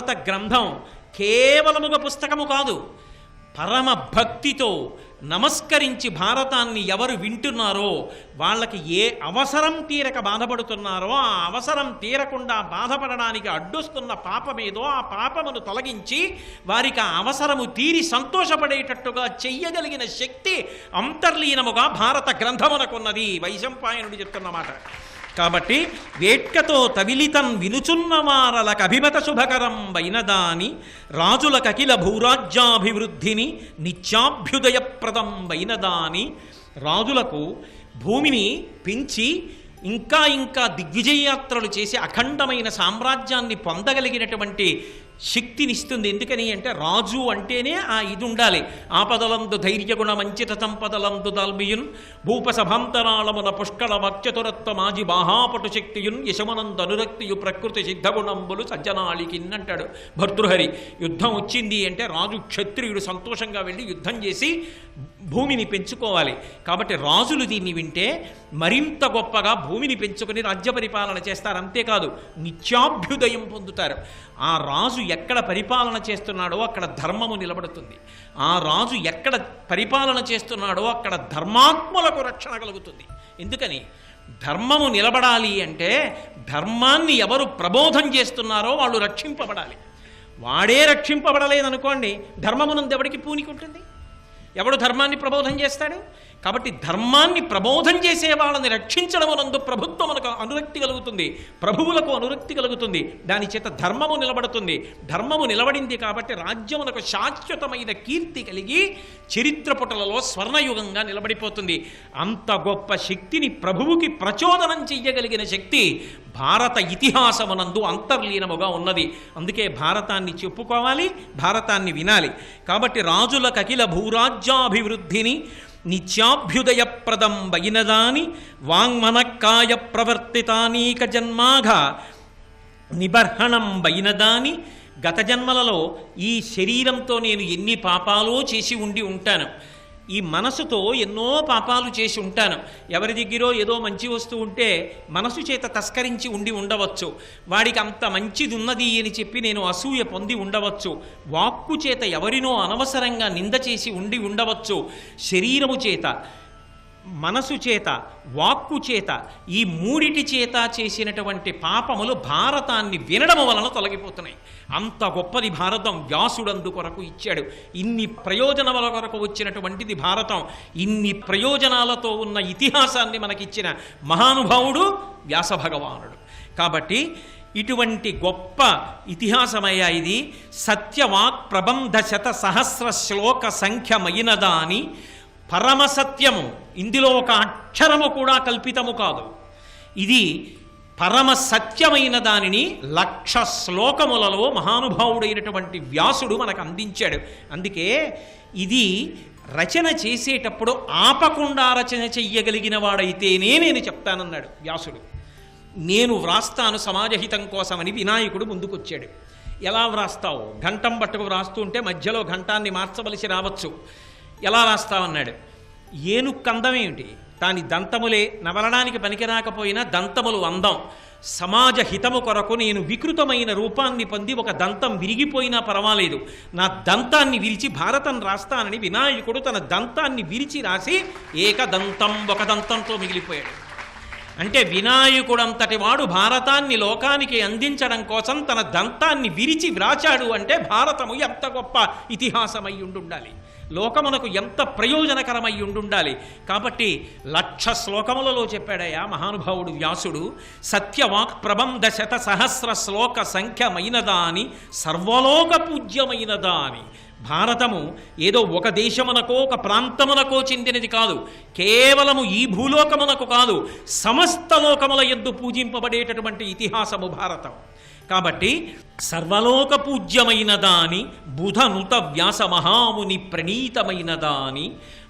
భారత గ్రంథం కేవలముగా పుస్తకము కాదు. పరమ భక్తితో నమస్కరించి భారతాన్ని ఎవరు వింటున్నారో వాళ్ళకి ఏ అవసరం తీరక బాధపడుతున్నారో ఆ అవసరం తీరకుండా బాధపడడానికి అడ్డొస్తున్న పాపమేదో ఆ పాపమును తొలగించి వారికి ఆ అవసరము తీరి సంతోషపడేటట్టుగా చెయ్యగలిగిన శక్తి అంతర్లీనముగా భారత గ్రంథమునకున్నది. వైశంపాయనుడు చెప్తున్నమాట. కాబట్టి వేట్కతో తవిలితం వినుచున్నవారలకు అభిమత శుభకరం వైనదాని రాజులకకిల భూరాజ్యాభివృద్ధిని నిత్యాభ్యుదయప్రదం వైనదాని. రాజులకు భూమిని పెంచి ఇంకా ఇంకా దిగ్విజయయాత్రలు చేసి అఖండమైన సామ్రాజ్యాన్ని పొందగలిగినటువంటి శక్తినిస్తుంది. ఎందుకని అంటే రాజు అంటేనే ఆ ఇది ఉండాలి. ఆపదలందు ధైర్యగుణ మంచిత సంపదలందు దాల్మియున్ భూపసభాంతరాళమున పుష్కళ వాక్చతురత్వ మాజి బాహాపటు శక్తియున్ యశమనందు అనురక్తియు ప్రకృతి సిద్ధగుణంబులు సజ్జనాళికిన్ అంటాడు భర్తృహరి. యుద్ధం వచ్చింది అంటే రాజు క్షత్రియుడు సంతోషంగా వెళ్ళి యుద్ధం చేసి భూమిని పెంచుకోవాలి. కాబట్టి రాజులు దీన్ని వింటే మరింత గొప్పగా భూమిని పెంచుకొని రాజ్య పరిపాలన చేస్తారు. అంతేకాదు నిత్యాభ్యుదయం పొందుతారు. ఆ రాజు ఎక్కడ పరిపాలన చేస్తున్నాడో అక్కడ ధర్మము నిలబడుతుంది. ఆ రాజు ఎక్కడ పరిపాలన చేస్తున్నాడో అక్కడ ధర్మాత్ములకు రక్షణ కలుగుతుంది. ఎందుకని ధర్మము నిలబడాలి అంటే ధర్మాన్ని ఎవరు ప్రబోధం చేస్తున్నారో వాళ్ళు రక్షింపబడాలి. వాడే రక్షింపబడలేదనుకోండి ధర్మమునందు ఎవడికి పూనికి ఉంటుంది? ఎవడు ధర్మాన్ని ప్రబోధం చేస్తాడు? కాబట్టి ధర్మాన్ని ప్రబోధం చేసే వాళ్ళని రక్షించడమునందు ప్రభుత్వమునకు అనురక్తి కలుగుతుంది, ప్రభువులకు అనురక్తి కలుగుతుంది. దాని చేత ధర్మము నిలబడుతుంది. ధర్మము నిలబడింది కాబట్టి రాజ్యమునకు శాశ్వతమైన కీర్తి కలిగి చరిత్ర పుటలలో స్వర్ణయుగంగా నిలబడిపోతుంది. అంత గొప్ప శక్తిని ప్రభువుకి ప్రచోదనం చెయ్యగలిగిన శక్తి భారత ఇతిహాసమునందు అంతర్లీనముగా ఉన్నది. అందుకే భారతాన్ని చెప్పుకోవాలి, భారతాన్ని వినాలి. కాబట్టి రాజులకు అఖిల భూరాజ్యాభివృద్ధిని నిత్యాభ్యుదయప్రదం వైనదాని వాంగ్మనక్కాయ ప్రవర్తితానీక జన్మాఘ నిబర్హణం వైనదాని. గత జన్మలలో ఈ శరీరంతో నేను ఎన్ని పాపాలో చేసి ఉండి ఉంటాను, ఈ మనసుతో ఎన్నో పాపాలు చేసి ఉంటాను. ఎవరి దగ్గరో ఏదో మంచి వస్తువు ఉంటే మనసు చేత తస్కరించి ఉండి ఉండవచ్చు. వాడికి అంత మంచిది ఉన్నది అని చెప్పి నేను అసూయ పొంది ఉండవచ్చు. వాక్కు చేత ఎవరినో అనవసరంగా నింద చేసి ఉండి ఉండవచ్చు. శరీరము చేత, మనసు చేత, వాక్కు చేత, ఈ మూడిటి చేత చేసినటువంటి పాపములు భారతాన్ని వినడము వలన తొలగిపోతున్నాయి. అంత గొప్పది భారతం. వ్యాసుడందు కొరకు ఇచ్చాడు. ఇన్ని ప్రయోజనముల కొరకు వచ్చినటువంటిది భారతం. ఇన్ని ప్రయోజనాలతో ఉన్న ఇతిహాసాన్ని మనకిచ్చిన మహానుభావుడు వ్యాస భగవానుడు. కాబట్టి ఇటువంటి గొప్ప ఇతిహాసమయ్యా ఇది. సత్యవాక్ ప్రబంధ శత సహస్ర శ్లోక సంఖ్యమైనదాని పరమసత్యము. ఇందులో ఒక అక్షరము కూడా కల్పితము కాదు. ఇది పరమ సత్యమైన దానిని 1,00,000 శ్లోకములలో మహానుభావుడైనటువంటి వ్యాసుడు మనకు అందించాడు. అందుకే ఇది రచన చేసేటప్పుడు ఆపకుండా రచన చెయ్యగలిగిన వాడైతేనే నేను చెప్తానన్నాడు వ్యాసుడు. నేను వ్రాస్తాను సమాజహితం కోసమని వినాయకుడు ముందుకొచ్చాడు. ఎలా వ్రాస్తావు? ఘంటం పట్టుకు వ్రాస్తూ ఉంటే మధ్యలో ఘంటాన్ని మార్చవలసి రావచ్చు. ఎలా రాస్తావన్నాడు. ఏనుక్కు అందం ఏమిటి? దాని దంతములే నవలడానికి పనికిరాకపోయినా దంతములు అందం. సమాజ హితము కొరకు నేను వికృతమైన రూపాన్ని పొంది ఒక దంతం విరిగిపోయినా పర్వాలేదు, నా దంతాన్ని విరిచి భారతం రాస్తానని వినాయకుడు తన దంతాన్ని విరిచి రాసి ఏకదంతం, ఒక దంతంతో మిగిలిపోయాడు. అంటే వినాయకుడంతటి వాడు భారతాన్ని లోకానికి అందించడం కోసం తన దంతాన్ని విరిచి వ్రాచాడు అంటే భారతము ఎంత గొప్ప ఇతిహాసమై ఉండాలి, లోకమునకు ఎంత ప్రయోజనకరమై ఉండాలి. కాబట్టి 1,00,000 శ్లోకములలో చెప్పాడయా మహానుభావుడు వ్యాసుడు. సత్యవాక్ ప్రబంధ శత సహస్ర శ్లోక సంఖ్యమైనదాని సర్వలోక పూజ్యమైనదాని. భారతము ఏదో ఒక దేశమునకో ఒక ప్రాంతమునకో చెందినది కాదు, కేవలము ఈ భూలోకమునకు కాదు, సమస్త లోకముల యందు పూజింపబడేటటువంటి ఇతిహాసము భారతం. కాబట్టి సర్వలోక పూజ్యమైన దాని బుధనుత వ్యాస మహాముని ప్రణీతమైన దాని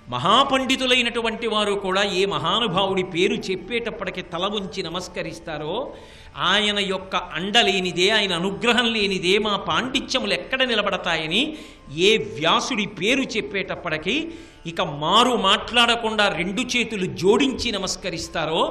మహాపండితులైనటువంటి వారు కూడా ఏ మహానుభావుడి పేరు చెప్పేటప్పటికి తల ఉంచి నమస్కరిస్తారో ఆయన యొక్క అండలేనిదే, ఆయన అనుగ్రహం లేనిదే మా పాండిత్యములు ఎక్కడ నిలబడతాయని ఏ వ్యాసుడి పేరు చెప్పేటప్పటికీ ఇక మారు మాట్లాడకుండా రెండు చేతులు జోడించి నమస్కరిస్తారో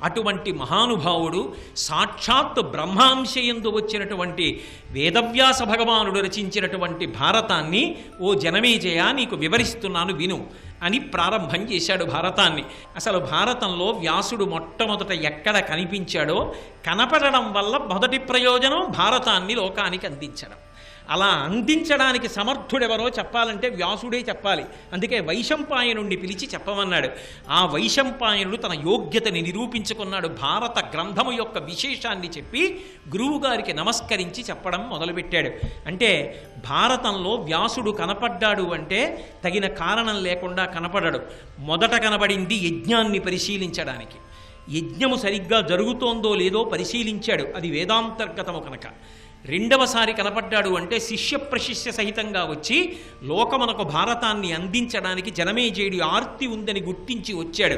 అటువంటి మహానుభావుడు సాక్షాత్ బ్రహ్మాంశయందు వచ్చినటువంటి వేదవ్యాస భగవానుడు రచించినటువంటి భారతాన్ని ఓ జనమేజయ నీకు వివరిస్తున్నాను విను అని ప్రారంభం చేశాడు భారతాన్ని. అసలు భారతంలో వ్యాసుడు మొట్టమొదట ఎక్కడ కనిపించాడో కనపడడం వల్ల మొదటి ప్రయోజనం భారతాన్ని లోకానికి అందించడం. అలా అందించడానికి సమర్థుడెవరో చెప్పాలంటే వ్యాసుడే చెప్పాలి. అందుకే వైశంపాయనుణ్ణి పిలిచి చెప్పమన్నాడు. ఆ వైశంపాయనుడు తన యోగ్యతని నిరూపించుకున్నాడు. భారత గ్రంథము యొక్క విశేషాన్ని చెప్పి గురువుగారికి నమస్కరించి చెప్పడం మొదలుపెట్టాడు. అంటే భారతంలో వ్యాసుడు కనపడ్డాడు అంటే తగిన కారణం లేకుండా కనపడడు. మొదట కనబడింది యజ్ఞాన్ని పరిశీలించడానికి. యజ్ఞము సరిగ్గా జరుగుతోందో లేదో పరిశీలించాడు, అది వేదాంతర్గతము కనుక. రెండవసారి కనపడ్డాడు అంటే శిష్య ప్రశిష్య సహితంగా వచ్చి లోకమునకు భారతాన్ని అందించడానికి జనమేజయుడి ఆర్తి ఉందని గుర్తించి వచ్చాడు.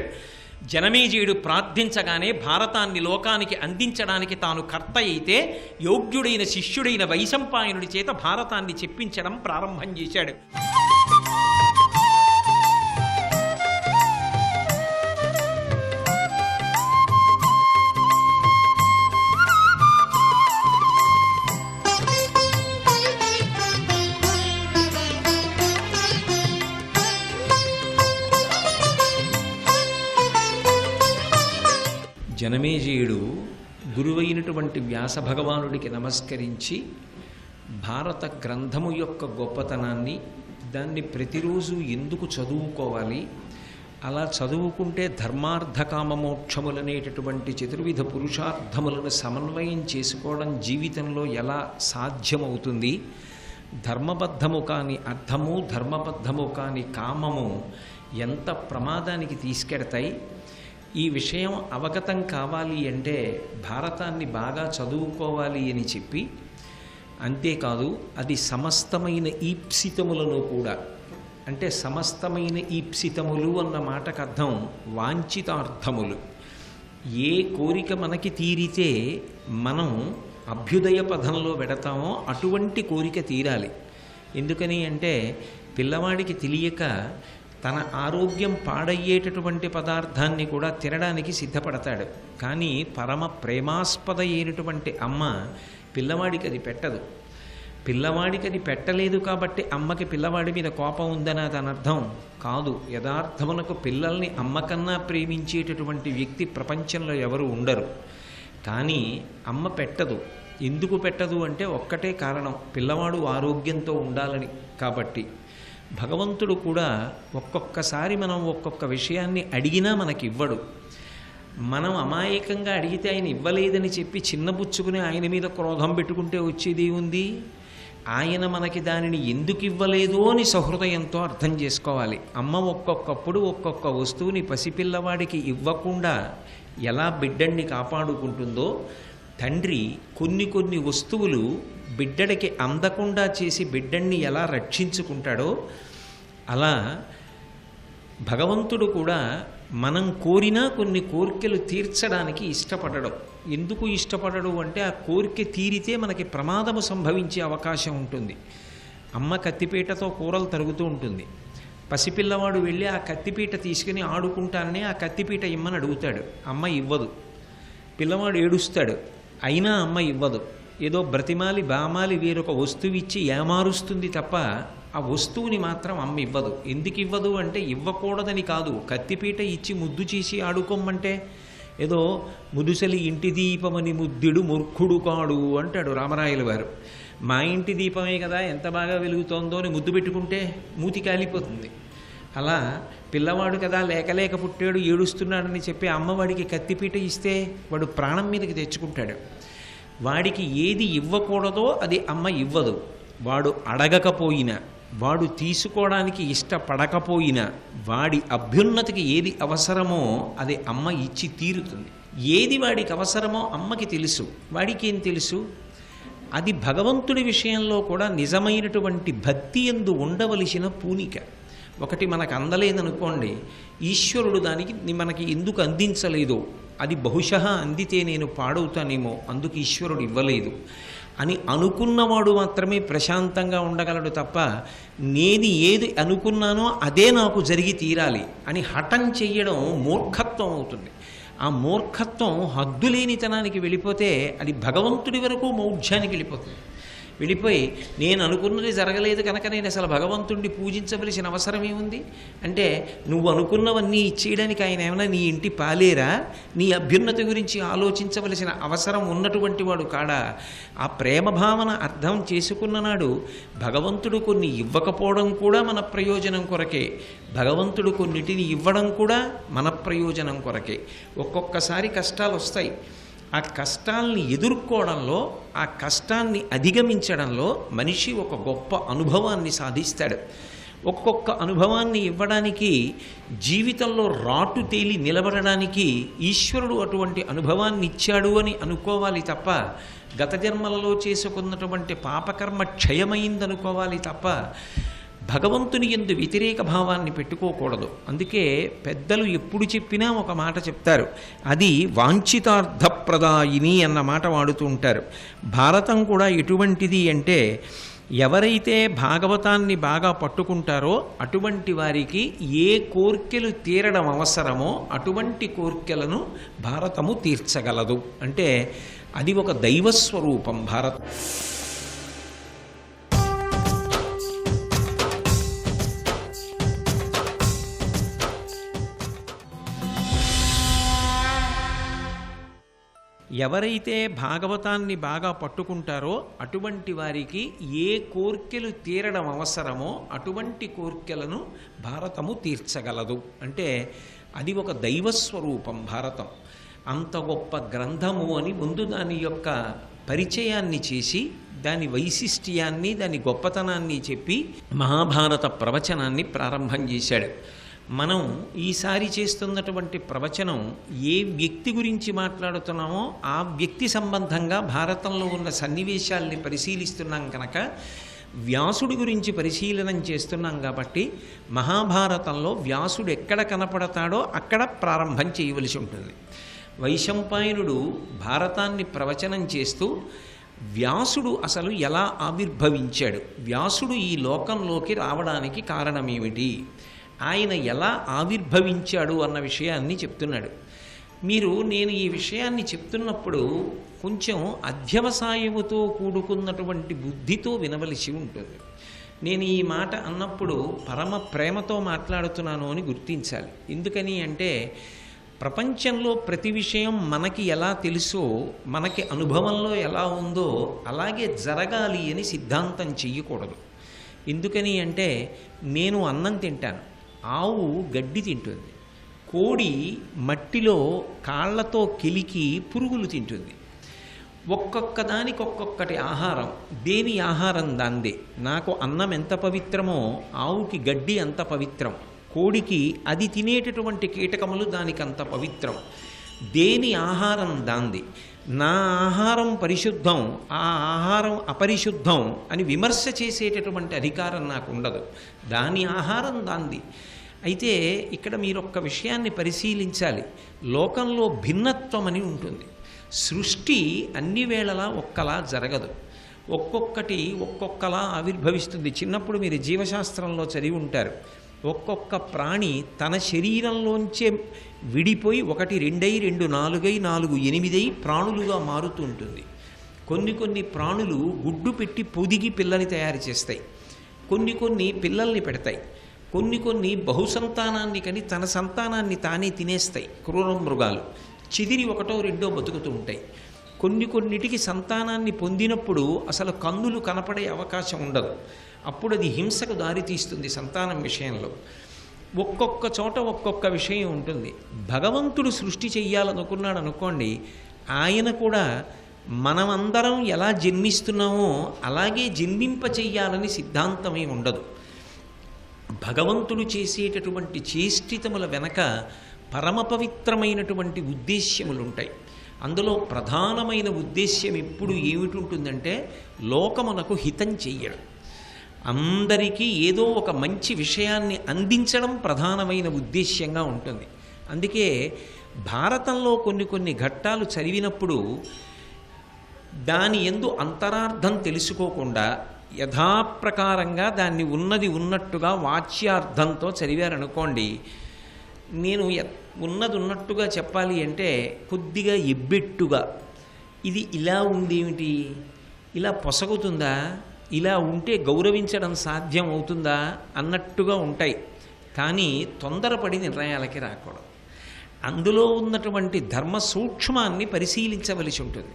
జనమేజయుడు ప్రార్థించగానే భారతాన్ని లోకానికి అందించడానికి తాను కర్త అయితే యోగ్యుడైన శిష్యుడైన వైశంపాయనుడి చేత భారతాన్ని చెప్పించడం ప్రారంభం చేశాడు. జనమేజయుడు గురువైనటువంటి వ్యాస భగవానుడికి నమస్కరించి భారత గ్రంథము యొక్క గొప్పతనాన్ని, దాన్ని ప్రతిరోజు ఎందుకు చదువుకోవాలి, అలా చదువుకుంటే ధర్మార్థ కామమోక్షములనేటటువంటి చతుర్విధ పురుషార్థములను సమన్వయం చేసుకోవడం జీవితంలో ఎలా సాధ్యమవుతుంది, ధర్మబద్ధము కాని అర్థము ధర్మబద్ధము కాని కామము ఎంత ప్రమాదానికి తీసుకెడతాయి, ఈ విషయం అవగతం కావాలి అంటే భారతాన్ని బాగా చదువుకోవాలి అని చెప్పి, అంతేకాదు అది సమస్తమైన ఈప్సితములను కూడా, అంటే సమస్తమైన ఈప్సితములు అన్న మాటకు అర్థం వాంఛితార్థములు. ఏ కోరిక మనకి తీరితే మనం అభ్యుదయ పదంలో పెడతామో అటువంటి కోరిక తీరాలి. ఎందుకని అంటే పిల్లవాడికి తెలియక తన ఆరోగ్యం పాడయ్యేటటువంటి పదార్థాన్ని కూడా తినడానికి సిద్ధపడతాడు. కానీ పరమ ప్రేమాస్పద అయినటువంటి అమ్మ పిల్లవాడికి అది పెట్టదు. పిల్లవాడికి అది పెట్టలేదు కాబట్టి అమ్మకి పిల్లవాడి మీద కోపం ఉందని దాని అర్థం కాదు. యథార్థమునకు పిల్లల్ని అమ్మకన్నా ప్రేమించేటటువంటి వ్యక్తి ప్రపంచంలో ఎవరు ఉండరు. కానీ అమ్మ పెట్టదు. ఎందుకు పెట్టదు అంటే ఒక్కటే కారణం, పిల్లవాడు ఆరోగ్యంతో ఉండాలని. కాబట్టి భగవంతుడు కూడా ఒక్కొక్కసారి మనం ఒక్కొక్క విషయాన్ని అడిగినా మనకి ఇవ్వడు. మనం అమాయకంగా అడిగితే ఆయన ఇవ్వలేదని చెప్పి చిన్నబుచ్చుకుని ఆయన మీద క్రోధం పెట్టుకుంటే వచ్చేది ఉంది. ఆయన మనకి దానిని ఎందుకు ఇవ్వలేదో అని సహృదయంతో అర్థం చేసుకోవాలి. అమ్మ ఒక్కొక్కప్పుడు ఒక్కొక్క వస్తువుని పసిపిల్లవాడికి ఇవ్వకుండా ఎలా బిడ్డని కాపాడుకుంటుందో, తండ్రి కొన్ని వస్తువులు బిడ్డడికి అందకుండా చేసి బిడ్డని ఎలా రక్షించుకుంటాడో, అలా భగవంతుడు కూడా మనం కోరినా కొన్ని కోరికలు తీర్చడానికి ఇష్టపడడం. ఎందుకు ఇష్టపడడు అంటే ఆ కోరిక తీరితే మనకి ప్రమాదము సంభవించే అవకాశం ఉంటుంది. అమ్మ కత్తిపీటతో కూరలు తరుగుతూ ఉంటుంది. పసిపిల్లవాడు వెళ్ళి ఆ కత్తిపీట తీసుకుని ఆడుకుంటానని ఆ కత్తిపీట ఇమ్మని అడుగుతాడు. అమ్మ ఇవ్వదు. పిల్లవాడు ఏడుస్తాడు, అయినా అమ్మ ఇవ్వదు. ఏదో బ్రతిమాలి బామాలి వేరొక వస్తువు ఇచ్చి ఏమారుస్తుంది తప్ప ఆ వస్తువుని మాత్రం అమ్మ ఇవ్వదు. ఎందుకు ఇవ్వదు అంటే ఇవ్వకూడదని కాదు, కత్తిపీట ఇచ్చి ముద్దు చేసి ఆడుకోమంటే ఏదో ముదుసలి ఇంటి దీపమని ముద్దుడు మూర్ఖుడు కాడు అంటాడు రామరాయల వారు. మా ఇంటి దీపమే కదా ఎంత బాగా వెలుగుతోందో అని ముద్దు పెట్టుకుంటే మూతి కాలిపోతుంది. అలా పిల్లవాడు కదా లేక పుట్టాడు ఏడుస్తున్నాడని చెప్పి అమ్మవాడికి కత్తిపీట ఇస్తే వాడు ప్రాణం మీదకి తెచ్చుకుంటాడు. వాడికి ఏది ఇవ్వకూడదో అది అమ్మ ఇవ్వదు. వాడు అడగకపోయినా, వాడు తీసుకోవడానికి ఇష్టపడకపోయినా, వాడి అభ్యున్నతికి ఏది అవసరమో అది అమ్మ ఇచ్చి తీరుతుంది. ఏది వాడికి అవసరమో అమ్మకి తెలుసు. వాడికి ఏం తెలుసు? అది భగవంతుడి విషయంలో కూడా నిజమైనటువంటి భక్తి యందు ఉండవలసిన పూనిక. ఒకటి మనకు అందలేదనుకోండి, ఈశ్వరుడు దానికి మనకి ఎందుకు అందించలేదు, అది బహుశः అందితే నేను పాడవుతానేమో అందుకు ఈశ్వరుడు ఇవ్వలేదు అని అనుకున్నవాడు మాత్రమే ప్రశాంతంగా ఉండగలడు తప్ప, నేను ఏది అనుకున్నానో అదే నాకు జరిగి తీరాలి అని హఠం చెయ్యడం మూర్ఖత్వం అవుతుంది. ఆ మూర్ఖత్వం హద్దులేనితనానికి వెళ్ళిపోతే అది భగవంతుడి వరకు మౌఢ్యానికి వెళ్ళిపోతుంది. వెళ్ళిపోయి నేను అనుకున్నది జరగలేదు కనుక నేను అసలు భగవంతుడిని పూజించవలసిన అవసరం ఏముంది అంటే, నువ్వు అనుకున్నవన్నీ ఇచ్చేయడానికి ఆయన ఏమైనా నీ ఇంటి పాలేరా? నీ అభ్యున్నతి గురించి ఆలోచించవలసిన అవసరం ఉన్నటువంటి వాడు కాడా? ఆ ప్రేమ భావన అర్థం చేసుకున్ననాడు భగవంతుడు కొన్ని ఇవ్వకపోవడం కూడా మన ప్రయోజనం కొరకే, భగవంతుడు కొన్నిటిని ఇవ్వడం కూడా మన ప్రయోజనం కొరకే. ఒక్కొక్కసారి కష్టాలు వస్తాయి, ఆ కష్టాల్ని ఎదుర్కోవడంలో, ఆ కష్టాన్ని అధిగమించడంలో మనిషి ఒక గొప్ప అనుభవాన్ని సాధిస్తాడు. ఒక్కొక్క అనుభవాన్ని ఇవ్వడానికి, జీవితంలో రాటు తేలి నిలబడడానికి ఈశ్వరుడు అటువంటి అనుభవాన్ని ఇచ్చాడు అని అనుకోవాలి తప్ప, గత జన్మలలో చేసుకున్నటువంటి పాపకర్మ క్షయమైందనుకోవాలి తప్ప భగవంతుని యందు వ్యతిరేక భావాన్ని పెట్టుకోకూడదు. అందుకే పెద్దలు ఎప్పుడు చెప్పినా ఒక మాట చెప్తారు, అది వాంఛితార్థప్రదాయిని అన్న మాట వాడుతూ ఉంటారు. భారతం కూడా ఎటువంటిది అంటే, ఎవరైతే భాగవతాన్ని బాగా పట్టుకుంటారో అటువంటి వారికి ఏ కోర్కెలు తీరడం అవసరమో అటువంటి కోర్కెలను భారతము తీర్చగలదు. అంటే అది ఒక దైవస్వరూపం భారతం. ఎవరైతే భాగవతాన్ని బాగా పట్టుకుంటారో అటువంటి వారికి ఏ కోర్కెలు తీరడం అవసరమో అటువంటి కోర్కెలను భారతము తీర్చగలదు. అంటే అది ఒక దైవస్వరూపం భారతం. అంత గొప్ప గ్రంథము అని ముందు దాని యొక్క పరిచయాన్ని చేసి, దాని వైశిష్ట్యాన్ని, దాని గొప్పతనాన్ని చెప్పి మహాభారత ప్రవచనాన్ని ప్రారంభం చేశాడు. మనం ఈసారి చేస్తున్నటువంటి ప్రవచనం ఏ వ్యక్తి గురించి మాట్లాడుతున్నామో ఆ వ్యక్తి సంబంధంగా భారతంలో ఉన్న సన్నివేశాల్ని పరిశీలిస్తున్నాం కనుక, వ్యాసుడి గురించి పరిశీలనం చేస్తున్నాం కాబట్టి మహాభారతంలో వ్యాసుడు ఎక్కడ కనపడతాడో అక్కడ ప్రారంభం చేయవలసి ఉంటుంది. వైశంపాయనుడు భారతాన్ని ప్రవచనం చేస్తూ వ్యాసుడు అసలు ఎలా ఆవిర్భవించాడు, వ్యాసుడు ఈ లోకంలోకి రావడానికి కారణమేమిటి, ఆయన ఎలా ఆవిర్భవించాడు అన్న విషయాన్ని చెప్తున్నాడు. నేను ఈ విషయాన్ని చెప్తున్నప్పుడు కొంచెం అధ్యవసాయముతో కూడుకున్నటువంటి బుద్ధితో వినవలసి ఉంటుంది. నేను ఈ మాట అన్నప్పుడు పరమ ప్రేమతో మాట్లాడుతున్నాను అని గుర్తించాలి. ఎందుకని అంటే, ప్రపంచంలో ప్రతి విషయం మనకి ఎలా తెలుసో, మనకి అనుభవంలో ఎలా ఉందో అలాగే జరగాలి అని సిద్ధాంతం చెయ్యకూడదు. ఎందుకని అంటే, నేను అన్నం తింటాను, ఆవు గడ్డి తింటుంది, కోడి మట్టిలో కాళ్లతో కెలికి పురుగులు తింటుంది. ఒక్కొక్క దానికి ఒక్కొక్కటి ఆహారం, దేని ఆహారం దాందే. నాకు అన్నం ఎంత పవిత్రమో ఆవుకి గడ్డి అంత పవిత్రం, కోడికి అది తినేటటువంటి కీటకములు దానికి అంత పవిత్రం. దేని ఆహారం దాంది. నా ఆహారం పరిశుద్ధం, ఆ ఆహారం అపరిశుద్ధం అని విమర్శ చేసేటటువంటి అధికారం నాకు ఉండదు. దాని ఆహారం దాంది. అయితే ఇక్కడ మీరు ఒక్క విషయాన్ని పరిశీలించాలి. లోకంలో భిన్నత్వం అని ఉంటుంది. సృష్టి అన్ని వేళలా ఒక్కలా జరగదు, ఒక్కొక్కటి ఒక్కొక్కలా ఆవిర్భవిస్తుంది. చిన్నప్పుడు మీరు జీవశాస్త్రంలో చదివి ఉంటారు, ఒక్కొక్క ప్రాణి తన శరీరంలోంచే విడిపోయి 1, 2, 2, 4, 4, 8 ప్రాణులుగా మారుతూ ఉంటుంది. కొన్ని ప్రాణులు గుడ్డు పెట్టి పొదిగి పిల్లని తయారు చేస్తాయి, కొన్ని పిల్లల్ని పెడతాయి, కొన్ని బహుసంతానాన్ని కని తన సంతానాన్ని తానే తినేస్తాయి. క్రూర మృగాలు చిదిరి 1, 2 బతుకుతూ ఉంటాయి. కొన్నిటికి సంతానాన్ని పొందినప్పుడు అసలు కన్నులు కనపడే అవకాశం ఉండదు, అప్పుడు అది హింసకు దారితీస్తుంది. సంతానం విషయంలో ఒక్కొక్క చోట ఒక్కొక్క విషయం ఉంటుంది. భగవంతుడు సృష్టి చెయ్యాలనుకున్నాడు అనుకోండి, ఆయన కూడా మనమందరం ఎలా జన్మిస్తున్నామో అలాగే జన్మింప చెయ్యాలని సిద్ధాంతమే ఉండదు. భగవంతుడు చేసేటటువంటి చేష్టితముల వెనక పరమ పవిత్రమైనటువంటి ఉద్దేశ్యములుంటాయి. అందులో ప్రధానమైన ఉద్దేశ్యం ఎప్పుడు ఏమిటి ఉంటుందంటే, లోకమునకు హితం చెయ్యడం. అందరికీ ఏదో ఒక మంచి విషయాన్ని అందించడం ప్రధానమైన ఉద్దేశ్యంగా ఉంటుంది. అందుకే భారతంలో కొన్ని ఘట్టాలు చదివినప్పుడు దాని యందు అంతరార్థం తెలుసుకోకుండా యథాప్రకారంగా దాన్ని ఉన్నది ఉన్నట్టుగా వాచ్యార్థంతో చదివారనుకోండి, నేను ఉన్నది ఉన్నట్టుగా చెప్పాలి అంటే కొద్దిగా ఎబ్బెట్టుగా, ఇది ఇలా ఉందేమిటి, ఇలా పొసగుతుందా, ఇలా ఉంటే గౌరవించడం సాధ్యం అవుతుందా అన్నట్టుగా ఉంటాయి. కానీ తొందరపడి నిర్ణయాలకి రాకూడదు. అందులో ఉన్నటువంటి ధర్మ సూక్ష్మాన్ని పరిశీలించవలసి ఉంటుంది.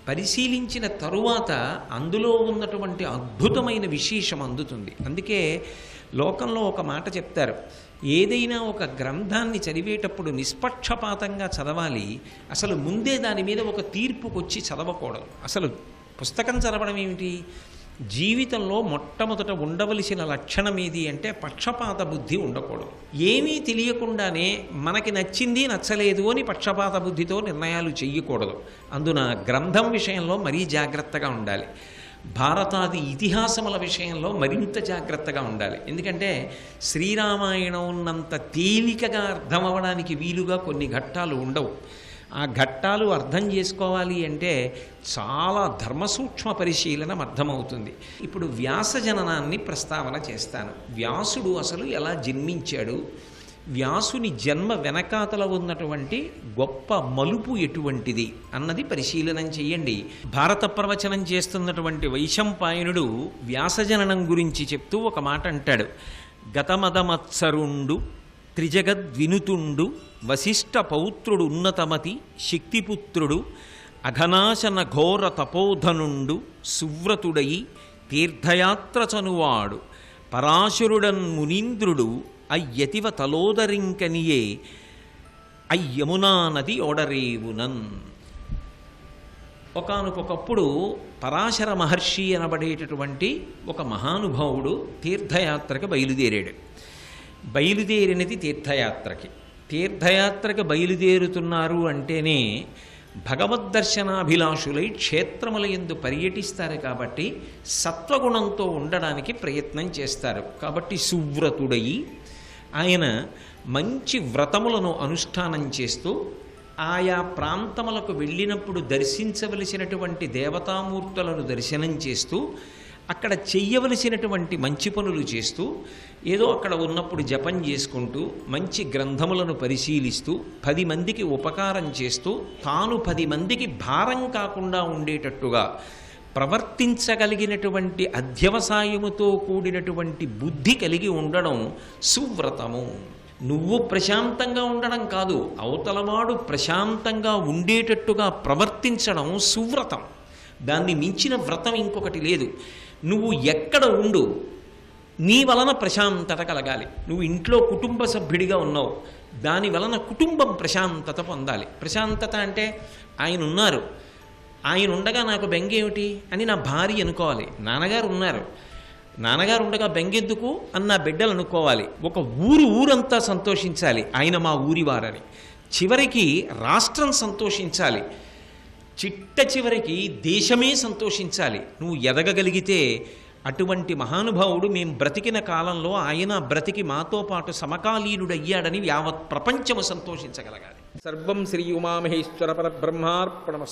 పరిశీలించిన తరువాత అందులో ఉన్నటువంటి అద్భుతమైన విశేషం అందుతుంది. అందుకే లోకంలో ఒక మాట చెప్తారు, ఏదైనా ఒక గ్రంథాన్ని చదివేటప్పుడు నిష్పక్షపాతంగా చదవాలి. అసలు ముందే దాని మీద ఒక తీర్పుకొచ్చి చదవకూడదు. అసలు పుస్తకం చదవడం ఏమిటి? జీవితంలో మొట్టమొదట ఉండవలసిన లక్షణం ఏది అంటే పక్షపాత బుద్ధి ఉండకూడదు. ఏమీ తెలియకుండానే మనకి నచ్చింది నచ్చలేదు అని పక్షపాత బుద్ధితో నిర్ణయాలు చెయ్యకూడదు. అందున గ్రంథం విషయంలో మరీ జాగ్రత్తగా ఉండాలి. భారతాది ఇతిహాసముల విషయంలో మరింత జాగ్రత్తగా ఉండాలి. ఎందుకంటే శ్రీరామాయణం ఉన్నంత తేలికగా అర్థం అవ్వడానికి వీలుగా కొన్ని ఘట్టాలు ఉండవు. ఆ ఘట్టాలు అర్థం చేసుకోవాలి అంటే చాలా ధర్మసూక్ష్మ పరిశీలన అర్థమవుతుంది. ఇప్పుడు వ్యాస జననాన్ని ప్రస్తావన చేస్తాను. వ్యాసుడు అసలు ఎలా జన్మించాడు, వ్యాసుని జన్మ వెనకాతల ఉన్నటువంటి గొప్ప మలుపు ఎటువంటిది అన్నది పరిశీలనం చెయ్యండి. భారత ప్రవచనం చేస్తున్నటువంటి వైశంపాయనుడు వ్యాసజననం గురించి చెప్తూ ఒక మాట అంటాడు. గతమదమత్సరుండు త్రిజగద్వినుతుండు వశిష్ఠ పౌత్రుడు ఉన్నతమతి శక్తిపుత్రుడు అఘనాశన ఘోర తపోధనుండు సువ్రతుడయి తీర్థయాత్ర చనువాడు పరాశరుడన్ మునీంద్రుడు అయ్యతివ తలోదరింకనియే అయ్యమునా నది ఓడరేవునన్. ఒకానొకప్పుడు పరాశర మహర్షి అనబడేటటువంటి ఒక మహానుభావుడు తీర్థయాత్రకు బయలుదేరాడు. బయలుదేరినది తీర్థయాత్రకి బయలుదేరుతున్నారు అంటేనే భగవద్దర్శనాభిలాషులై క్షేత్రముల యందు పర్యటిస్తారు కాబట్టి సత్వగుణంతో ఉండడానికి ప్రయత్నం చేస్తారు. కాబట్టి సువ్రతుడయి ఆయన మంచి వ్రతములను అనుష్ఠానం చేస్తూ ఆయా ప్రాంతములకు వెళ్ళినప్పుడు దర్శించవలసినటువంటి దేవతామూర్తులను దర్శనం చేస్తూ అక్కడ చెయ్యవలసినటువంటి మంచి పనులు చేస్తూ ఏదో అక్కడ ఉన్నప్పుడు జపం చేసుకుంటూ మంచి గ్రంథములను పరిశీలిస్తూ 10 మందికి ఉపకారం చేస్తూ తాను 10 మందికి భారం కాకుండా ఉండేటట్టుగా ప్రవర్తించగలిగినటువంటి అధ్యవసాయముతో కూడినటువంటి బుద్ధి కలిగి ఉండడం సువ్రతము. నువ్వు ప్రశాంతంగా ఉండడం కాదు, అవతలవాడు ప్రశాంతంగా ఉండేటట్టుగా ప్రవర్తించడం సువ్రతం. దాన్ని మించిన వ్రతం ఇంకొకటి లేదు. నువ్వు ఎక్కడ ఉండు, నీ వలన ప్రశాంతత కలగాలి. నువ్వు ఇంట్లో కుటుంబ సభ్యుడిగా ఉన్నావు, దాని వలన కుటుంబం ప్రశాంతత పొందాలి. ప్రశాంతత అంటే ఆయన ఉన్నారు, ఆయన ఉండగా నాకు బెంగేమిటి అని నా భార్య అనుకోవాలి. నాన్నగారు ఉన్నారు, నాన్నగారు ఉండగా బెంగెందుకు అని నా బిడ్డలు అనుకోవాలి. ఒక ఊరంతా సంతోషించాలి ఆయన మా ఊరివారని. చివరికి రాష్ట్రం సంతోషించాలి, చిట్ట చివరికి దేశమే సంతోషించాలి. నువ్వు ఎదగగలిగితే అటువంటి మహానుభావుడు మేము బ్రతికిన కాలంలో ఆయన బ్రతికి మాతో పాటు సమకాలీనుడయ్యాడని యావత్ ప్రపంచము సంతోషించగలగాలి. సర్వం శ్రీ ఉమామహేశ్వర పరబ్రహ్మార్పణమస్తు.